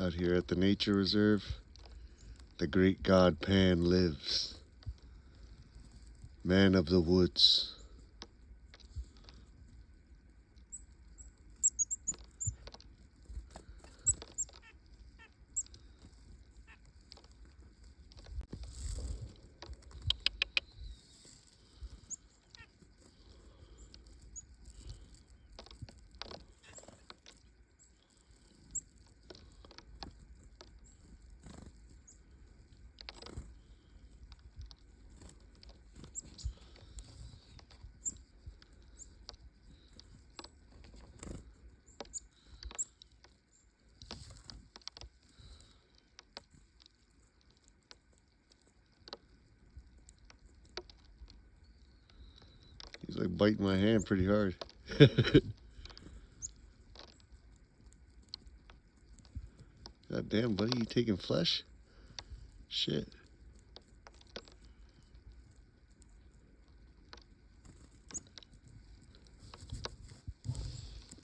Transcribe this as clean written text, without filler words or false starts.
Out here at the nature reserve, the great god Pan lives. Man of the woods. He's like biting my hand pretty hard. God damn, buddy, you taking flesh? Shit.